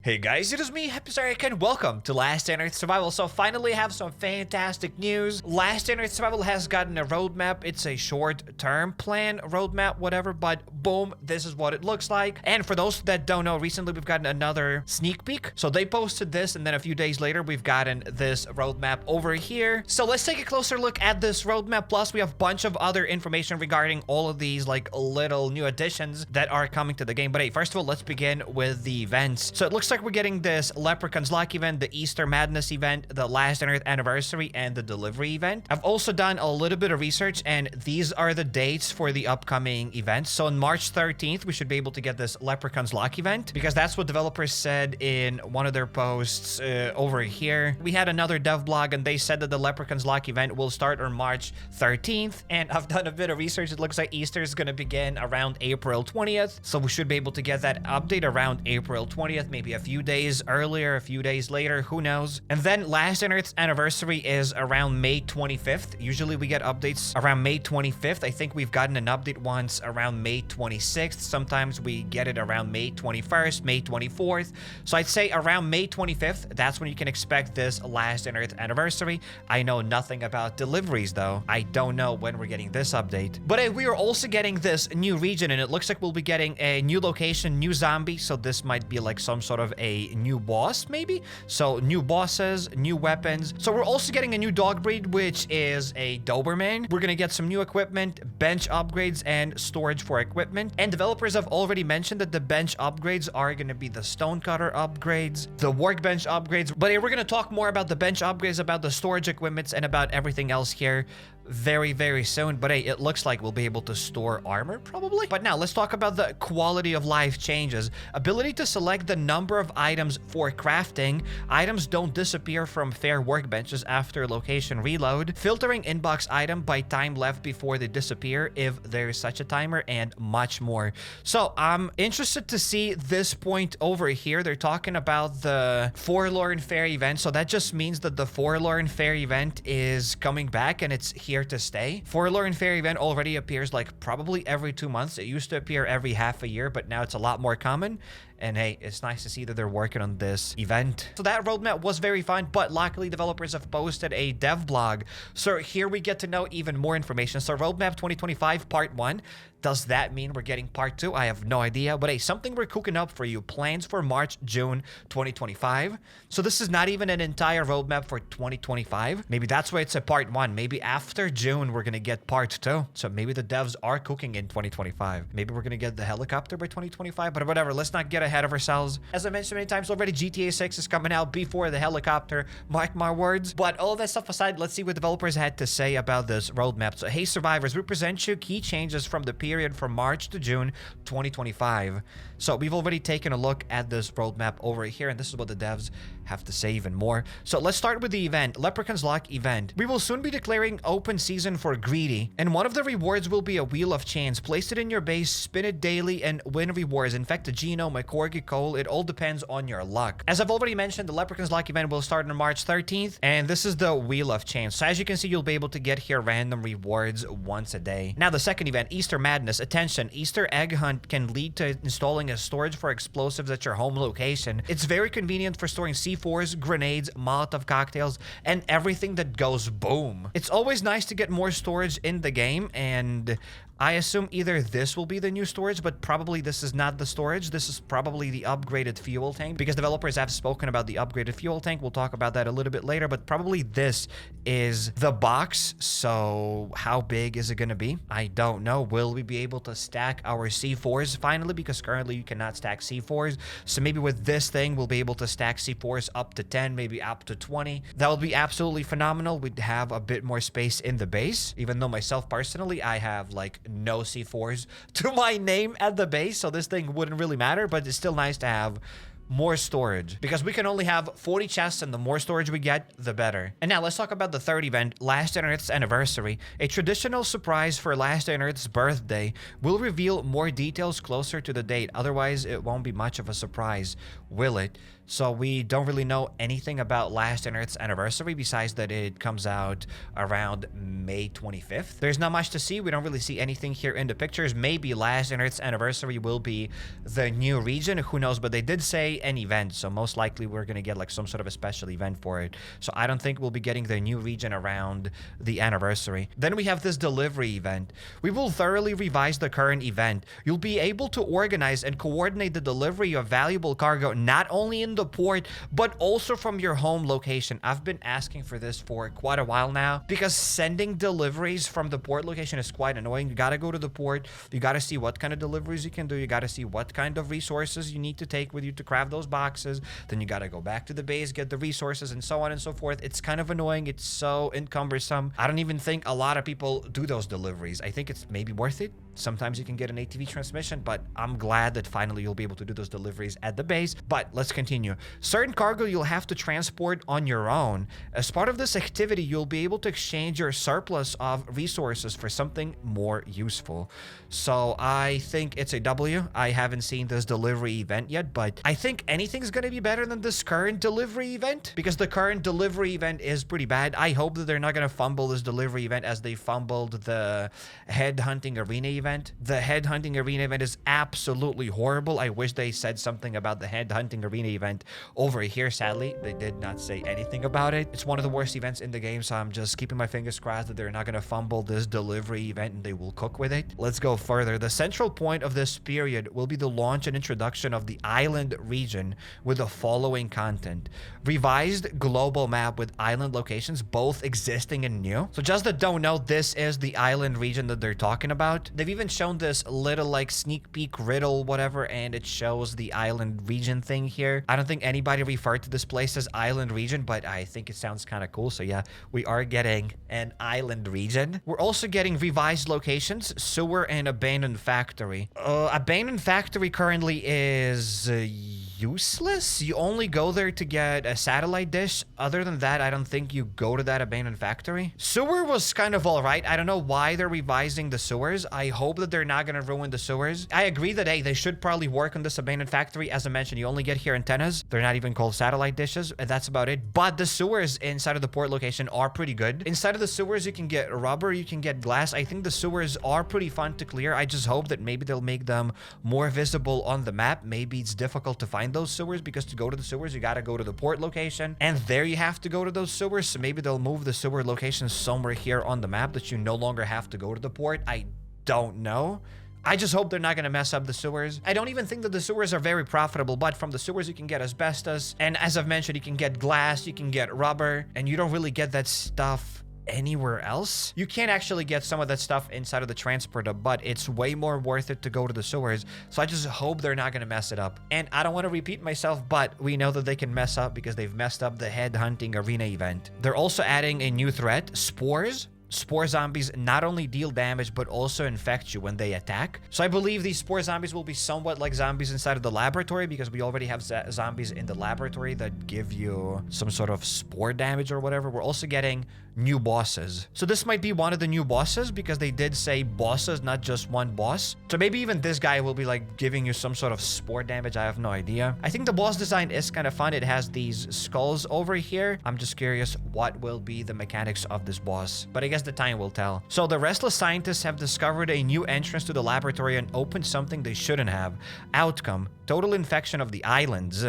Hey guys, it is me, HappyCairek, and welcome to Last Day on Earth Survival. So finally have some fantastic news. Last Day on Earth Survival has gotten a roadmap. It's a short-term plan roadmap, whatever, but boom, this is what it looks like. And for those that don't know, recently we've gotten another sneak peek. So they posted this, and then a few days later, we've gotten this roadmap over here. So let's take a closer look at this roadmap. Plus, we have a bunch of other information regarding all of these like little new additions that are coming to the game. But hey, first of all, let's begin with the events. So it looks like we're getting this Leprechaun's Luck event, the Easter Madness event, the Last on Earth Anniversary, and the Delivery event. I've also done a little bit of research, and these are the dates for the upcoming events. So on March 13th, we should be able to get this Leprechaun's Luck event, because that's what developers said in one of their posts over here. We had another dev blog, and they said that the Leprechaun's Luck event will start on March 13th, and I've done a bit of research. It looks like Easter is going to begin around April 20th, so we should be able to get that update around April 20th, maybe a few days earlier, a few days later, who knows. And then Last on Earth's anniversary is around May 25th. Usually we get updates around May 25th. I think we've gotten an update once around May 26th. Sometimes we get it around May 21st, May 24th. So I'd say around May 25th, that's when you can expect this Last on Earth anniversary. I know nothing about deliveries though. I don't know when we're getting this update. But we are also getting this new region, and it looks like we'll be getting a new location, new zombie. So this might be like some sort of a new boss, maybe. So new bosses, new weapons. So we're also getting a new dog breed, which is a Doberman. We're gonna get some new equipment, bench upgrades, and storage for equipment. And developers have already mentioned that the bench upgrades are gonna be the stonecutter upgrades, the workbench upgrades. But we're gonna talk more about the bench upgrades, about the storage equipments, and about everything else here very soon. But hey, it looks like we'll be able to store armor probably. But now let's talk about the quality of life changes. Ability to select the number of items for crafting. Items don't disappear from fair workbenches after location reload. Filtering inbox item by time left before they disappear if there is such a timer, and much more. So I'm interested to see this point over here. They're talking about the Forlorn Fair event. So that just means that the Forlorn Fair event is coming back, and it's here to stay. Forlorn Fair event already appears like probably every 2 months. It used to appear every half a year, but now it's a lot more common. And hey, it's nice to see that they're working on this event. So that roadmap was very fun, but luckily developers have posted a dev blog. So here we get to know even more information. So roadmap 2025 part 1. Does that mean we're getting part 2? I have no idea, but hey, something we're cooking up for you. Plans for March, June 2025. So this is not even an entire roadmap for 2025. Maybe that's why it's a part 1. Maybe after June, we're gonna get part 2. So maybe the devs are cooking in 2025. Maybe we're gonna get the helicopter by 2025, but whatever, let's not get ahead of ourselves. As I mentioned many times already, GTA 6 is coming out before the helicopter, mark my words. But all that stuff aside, let's see what developers had to say about this roadmap. So hey survivors, we present you key changes from the period from March to June 2025. So we've already taken a look at this roadmap over here, and this is what the devs have to say even more. So let's start with the event, Leprechaun's Luck event. We will soon be declaring open season for Greedy, and one of the rewards will be a Wheel of Chance. Place it in your base, spin it daily, and win rewards. Infect a genome, a corgi coal. It all depends on your luck. As I've already mentioned, the Leprechaun's Luck event will start on March 13th, and this is the Wheel of Chance. So as you can see, you'll be able to get here random rewards once a day. Now the second event, Easter Madness. Attention, Easter egg hunt can lead to installing a storage for explosives at your home location. It's very convenient for storing C4s, grenades, Molotov cocktails, and everything that goes boom. It's always nice to get more storage in the game, and I assume either this will be the new storage, but probably this is not the storage. This is probably the upgraded fuel tank, because developers have spoken about the upgraded fuel tank. We'll talk about that a little bit later, but probably this is the box. So how big is it going to be? I don't know. Will we be able to stack our C4s finally? Because currently you cannot stack C4s. So maybe with this thing, we'll be able to stack C4s up to 10, maybe up to 20. That would be absolutely phenomenal. We'd have a bit more space in the base, even though myself personally, I have like no C4s to my name at the base, so this thing wouldn't really matter, but it's still nice to have more storage, because we can only have 40 chests, and the more storage we get, the better. And now let's talk about the third event, Last on Earth's anniversary. A traditional surprise for Last on Earth's birthday will reveal more details closer to the date. Otherwise, it won't be much of a surprise, will it? So we don't really know anything about Last on Earth's anniversary besides that it comes out around May 25th. There's not much to see. We don't really see anything here in the pictures. Maybe Last on Earth's anniversary will be the new region. Who knows? But they did say an event, so most likely we're going to get like some sort of a special event for it. So I don't think we'll be getting the new region around the anniversary. Then we have this delivery event. We will thoroughly revise the current event. You'll be able to organize and coordinate the delivery of valuable cargo not only in the port but also from your home location. I've been asking for this for quite a while now because sending deliveries from the port location is quite annoying. You gotta go to the port, you gotta see what kind of deliveries you can do, you gotta see what kind of resources you need to take with you to craft those boxes, then you gotta go back to the base, get the resources, and so on and so forth. It's kind of annoying. It's so encumbersome. I don't even think a lot of people do those deliveries. I think it's maybe worth it. Sometimes you can get an ATV transmission, but I'm glad that finally you'll be able to do those deliveries at the base. But let's continue. Certain cargo you'll have to transport on your own. As part of this activity, you'll be able to exchange your surplus of resources for something more useful. So I think it's a W. I haven't seen this delivery event yet, but I think anything's going to be better than this current delivery event because the current delivery event is pretty bad. I hope that they're not going to fumble this delivery event as they fumbled the headhunting arena event. The headhunting arena event is absolutely horrible. I wish they said something about the headhunting arena event over here. Sadly, they did not say anything about it. It's one of the worst events in the game, so I'm just keeping my fingers crossed that they're not going to fumble this delivery event and they will cook with it. Let's go further. The central point of this period will be the launch and introduction of the island region with the following content. Revised global map with island locations, both existing and new. So just that don't know, this is the island region that they're talking about. They've even shown this little like sneak peek riddle whatever, and it shows the island region thing here. I don't think anybody referred to this place as island region, but I think it sounds kind of cool. So yeah, we are getting an island region. We're also getting revised locations, sewer, and abandoned factory. Abandoned factory currently is useless. You only go there to get a satellite dish. Other than that, I don't think you go to that abandoned factory. Sewer was kind of all right. I don't know why they're revising the sewers. I hope that they're not going to ruin the sewers. I agree that, hey, they should probably work on this abandoned factory. As I mentioned, you only get here antennas. They're not even called satellite dishes, and that's about it. But the sewers inside of the port location are pretty good. Inside of the sewers, you can get rubber, you can get glass. I think the sewers are pretty fun to clear. I just hope that maybe they'll make them more visible on the map. Maybe it's difficult to find those sewers because to go to the sewers, you got to go to the port location, and there you have to go to those sewers. So maybe they'll move the sewer location somewhere here on the map that you no longer have to go to the port. I don't know. I just hope they're not going to mess up the sewers. I don't even think that the sewers are very profitable, but from the sewers you can get asbestos, and as I've mentioned, you can get glass, you can get rubber, and you don't really get that stuff anywhere else. You can actually get some of that stuff inside of the transporter, but it's way more worth it to go to the sewers. So I just hope they're not going to mess it up. And I don't want to repeat myself, but we know that they can mess up because they've messed up the headhunting arena event. They're also adding a new threat, spores. Spore zombies not only deal damage, but also infect you when they attack. So I believe these spore zombies will be somewhat like zombies inside of the laboratory because we already have zombies in the laboratory that give you some sort of spore damage or whatever. We're also getting new bosses. So this might be one of the new bosses because they did say bosses, not just one boss. So maybe even this guy will be like giving you some sort of spore damage. I have no idea. I think the boss design is kind of fun. It has these skulls over here. I'm just curious what will be the mechanics of this boss, but I guess the time will tell. So the restless scientists have discovered a new entrance to the laboratory and opened something they shouldn't have. Outcome: total infection of the islands.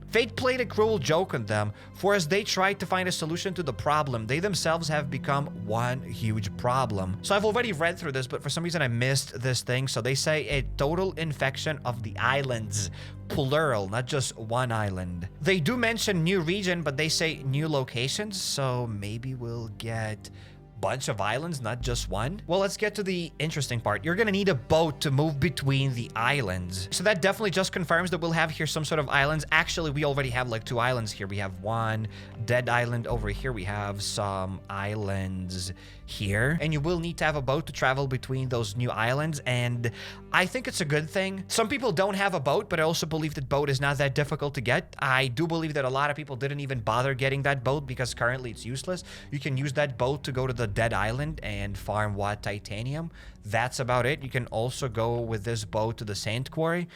Fate played a cruel joke on them, for as they tried to find a solution to the problem, they themselves have become one huge problem. So I've already read through this, but for some reason I missed this thing. So they say a total infection of the islands. Plural, not just one island. They do mention new region, but they say new locations, so maybe we'll get bunch of islands, not just one. Well, let's get to the interesting part. You're gonna need a boat to move between the islands. So that definitely just confirms that we'll have here some sort of islands. Actually, we already have like 2 islands here. We have one dead island over here. We have some islands here, and you will need to have a boat to travel between those new islands, and I think it's a good thing. Some people don't have a boat, but I also believe that boat is not that difficult to get. I do believe that a lot of people didn't even bother getting that boat because currently it's useless. You can use that boat to go to the dead island and farm titanium. That's about it. You can also go with this boat to the sand quarry.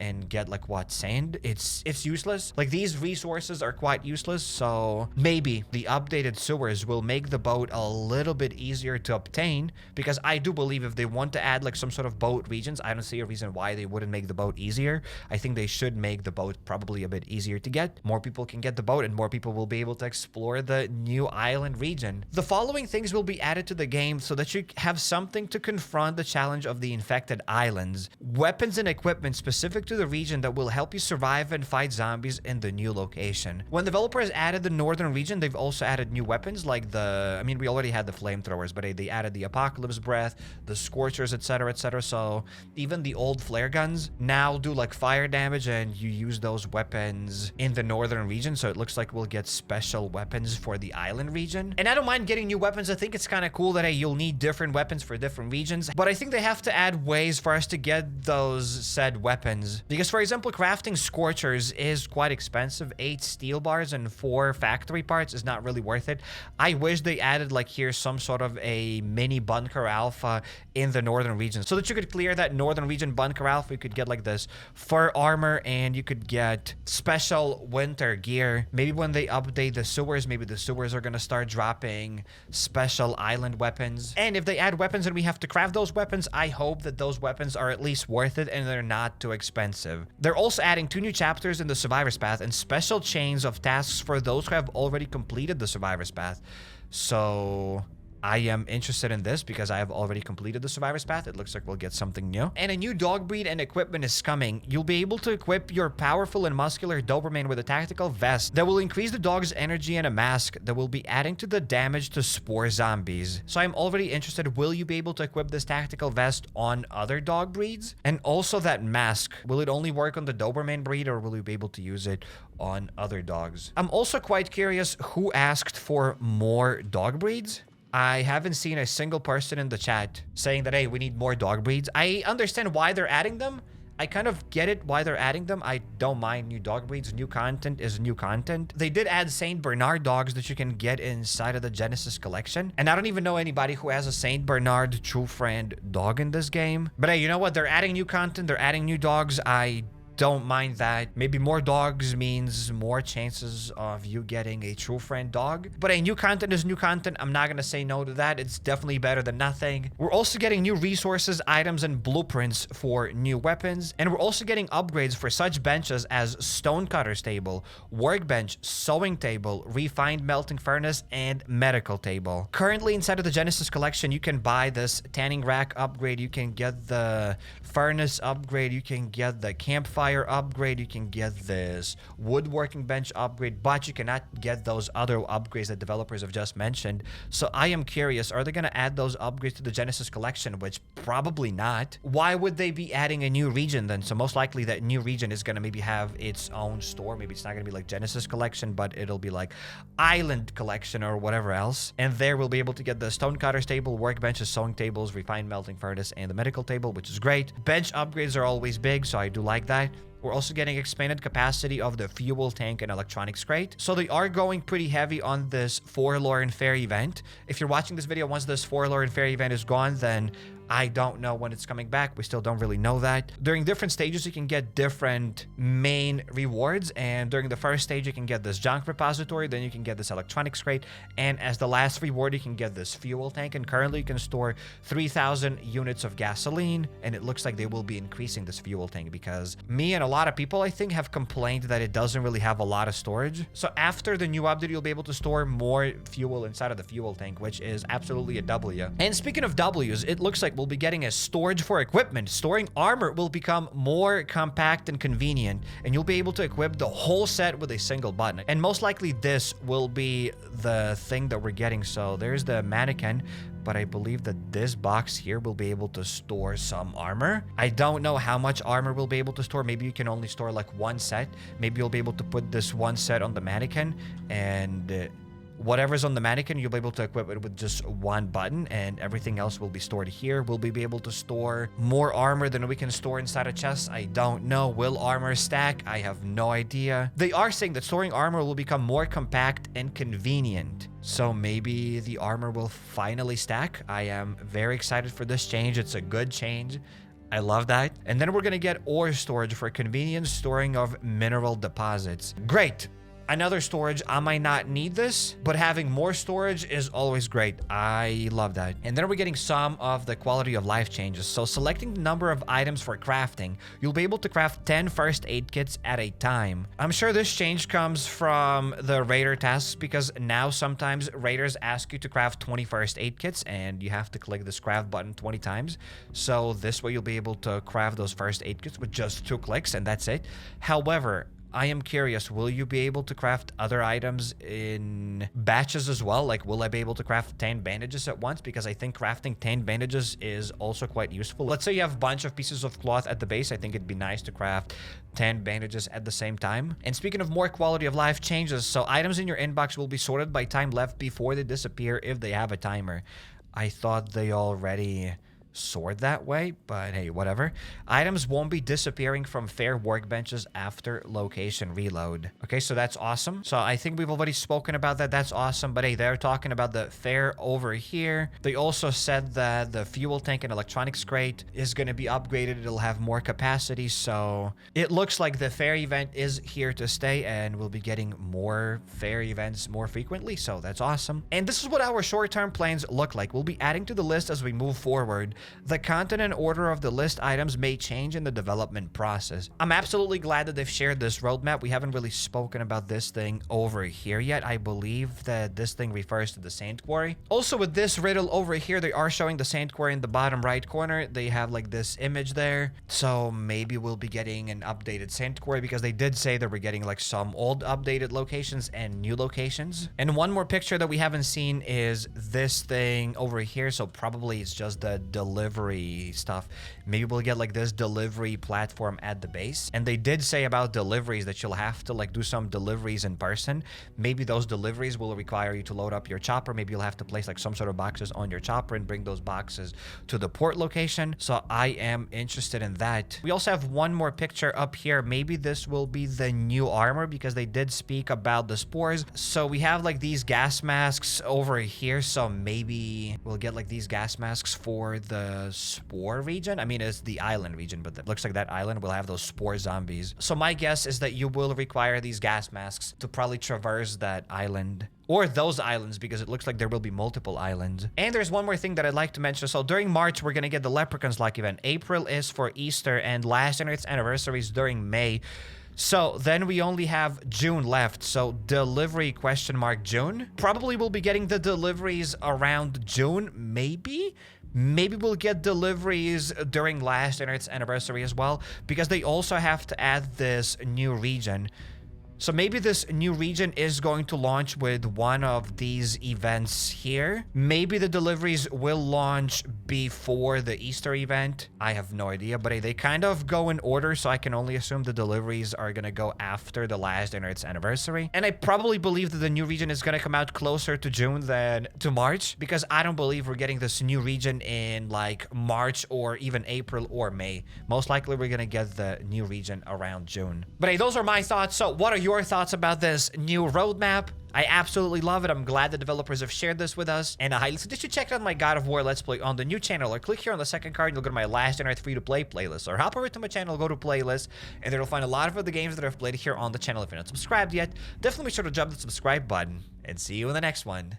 and get like what, sand? It's useless. Like these resources are quite useless, so maybe the updated sewers will make the boat a little bit easier to obtain, because I do believe if they want to add like some sort of boat regions, I don't see a reason why they wouldn't make the boat easier. I think they should make the boat probably a bit easier to get. More people can get the boat and more people will be able to explore the new island region. The following things will be added to the game so that you have something to confront the challenge of the infected islands. Weapons and equipment specific to the region that will help you survive and fight zombies in the new location. When developers added the northern region, they've also added new weapons like we already had the flamethrowers, but they added the apocalypse breath, the scorchers, etc, etc. So even the old flare guns now do like fire damage, and you use those weapons in the northern region. So it looks like we'll get special weapons for the island region. And I don't mind getting new weapons. I think it's kind of cool that, hey, you'll need different weapons for different regions, but I think they have to add ways for us to get those said weapons. Because for example, crafting scorchers is quite expensive. 8 steel bars and 4 factory parts is not really worth it. I wish they added like here some sort of a mini bunker alpha in the northern region so that you could clear that northern region bunker alpha. You could get like this fur armor and you could get special winter gear. Maybe when they update the sewers, maybe the sewers are gonna start dropping special island weapons. And if they add weapons and we have to craft those weapons, I hope that those weapons are at least worth it and they're not too expensive. They're also adding 2 new chapters in the Survivor's Path and special chains of tasks for those who have already completed the Survivor's Path. So I am interested in this because I have already completed the Survivor's Path. It looks like we'll get something new. And a new dog breed and equipment is coming. You'll be able to equip your powerful and muscular Doberman with a tactical vest that will increase the dog's energy and a mask that will be adding to the damage to spore zombies. So I'm already interested. Will you be able to equip this tactical vest on other dog breeds? And also that mask, will it only work on the Doberman breed or will you be able to use it on other dogs? I'm also quite curious who asked for more dog breeds. I haven't seen a single person in the chat saying that, hey, we need more dog breeds. I understand why they're adding them. I kind of get it why they're adding them. I don't mind new dog breeds. New content is new content. They did add Saint Bernard dogs that you can get inside of the Genesis collection. And I don't even know anybody who has a Saint Bernard true friend dog in this game. But hey, you know what? They're adding new content. They're adding new dogs. I don't mind that. Maybe more dogs means more chances of you getting a true friend dog. But new content is new content. I'm not gonna say no to that. It's definitely better than nothing. We're also getting new resources, items, and blueprints for new weapons. And we're also getting upgrades for such benches as Stonecutter's Table, Workbench, Sewing Table, Refined Melting Furnace, and Medical Table. Currently inside of the Genesis collection, you can buy this Tanning Rack upgrade. You can get the Furnace upgrade. You can get the Campfire upgrade, you can get this woodworking bench upgrade, but you cannot get those other upgrades that developers have just mentioned. So I am curious, are they going to add those upgrades to the Genesis collection? Which probably not. Why would they be adding a new region then? So most likely that new region is going to maybe have its own store. Maybe it's not going to be like Genesis collection, but it'll be like Island collection or whatever else. And there we'll be able to get the Stonecutter's Table, Workbenches, Sewing Tables, Refined Melting Furnace, and the Medical Table, which is great. Bench upgrades are always big, so I do like that. We're also getting expanded capacity of the fuel tank and electronics crate. So they are going pretty heavy on this Forlorn Fair event. If you're watching this video, once this Forlorn Fair event is gone, then I don't know when it's coming back. We still don't really know that. During different stages, you can get different main rewards. And during the first stage, you can get this junk repository. Then you can get this electronics crate. And as the last reward, you can get this fuel tank. And currently, you can store 3,000 units of gasoline. And it looks like they will be increasing this fuel tank because me and a lot of people, I think, have complained that it doesn't really have a lot of storage. So after the new update, you'll be able to store more fuel inside of the fuel tank, which is absolutely a W. And speaking of W's, it looks like we'll be getting a storage for equipment. Storing armor will become more compact and convenient, and you'll be able to equip the whole set with a single button. And most likely this will be the thing that we're getting. So there's the mannequin, but I believe that this box here will be able to store some armor. I don't know how much armor we'll be able to store. Maybe you can only store like one set. Maybe you'll be able to put this one set on the mannequin, and whatever's on the mannequin, you'll be able to equip it with just one button, and everything else will be stored here. Will we be able to store more armor than we can store inside a chest? I don't know. Will armor stack? I have no idea. They are saying that storing armor will become more compact and convenient. So maybe the armor will finally stack. I am very excited for this change. It's a good change. I love that. And then we're gonna get ore storage for convenience storing of mineral deposits. Great. Another storage, I might not need this, but having more storage is always great. I love that. And then we're getting some of the quality of life changes. So selecting the number of items for crafting, you'll be able to craft 10 first aid kits at a time. I'm sure this change comes from the raider tasks because now sometimes raiders ask you to craft 20 first aid kits and you have to click this craft button 20 times. So this way you'll be able to craft those first aid kits with just 2 clicks and that's it. However, I am curious, will you be able to craft other items in batches as well? Like, will I be able to craft 10 bandages at once? Because I think crafting 10 bandages is also quite useful. Let's say you have a bunch of pieces of cloth at the base. I think it'd be nice to craft 10 bandages at the same time. And speaking of more quality of life changes, so items in your inbox will be sorted by time left before they disappear if they have a timer. I thought they already sort that way, but hey, whatever. Items won't be disappearing from fair workbenches after location reload. Okay, so that's awesome. So I think we've already spoken about that. That's awesome. But hey, they're talking about the fair over here. They also said that the fuel tank and electronics crate is going to be upgraded. It'll have more capacity. So it looks like the fair event is here to stay and we'll be getting more fair events more frequently. So that's awesome. And this is what our short-term plans look like. We'll be adding to the list as we move forward. The content and order of the list items may change in the development process. I'm absolutely glad that they've shared this roadmap. We haven't really spoken about this thing over here yet. I believe that this thing refers to the sand quarry. Also with this riddle over here, they are showing the sand quarry in the bottom right corner. They have like this image there. So maybe we'll be getting an updated sand quarry because they did say that we're getting like some old updated locations and new locations. And one more picture that we haven't seen is this thing over here. So probably it's just the delivery stuff. Maybe we'll get like this delivery platform at the base. And they did say about deliveries that you'll have to like do some deliveries in person. Maybe those deliveries will require you to load up your chopper. Maybe you'll have to place like some sort of boxes on your chopper and bring those boxes to the port location. So I am interested in that. We also have one more picture up here. Maybe this will be the new armor because they did speak about the spores. So we have like these gas masks over here. So maybe we'll get like these gas masks for the spore region. I mean, it's the island region, but it looks like that island will have those spore zombies. So my guess is that you will require these gas masks to probably traverse that island. Or those islands, because it looks like there will be multiple islands. And there's one more thing that I'd like to mention. So during March, we're going to get the Leprechaun's Luck event. April is for Easter, and last Earth's anniversary is during May. So then we only have June left. So delivery ? June. Probably we'll be getting the deliveries around June, maybe? Maybe we'll get deliveries during last Earth's anniversary as well, because they also have to add this new region. So maybe this new region is going to launch with one of these events here. Maybe the deliveries will launch before the Easter event. I have no idea, but they kind of go in order, so I can only assume the deliveries are going to go after the last Earth's anniversary. And I probably believe that the new region is going to come out closer to June than to March, because I don't believe we're getting this new region in like March or even April or May. Most likely we're going to get the new region around June. But hey, those are my thoughts. So what are your thoughts about this new roadmap? I absolutely love it. I'm glad the developers have shared this with us, and I highly suggest you check out my God of War Let's Play on the new channel, or click here on the second card and you'll go to my Last Earth free-to-play playlist, or hop over to my channel, go to playlist, and there you'll find a lot of other games that I've played here on the channel. If you're not subscribed yet, definitely be sure to jump the subscribe button, and see you in the next one.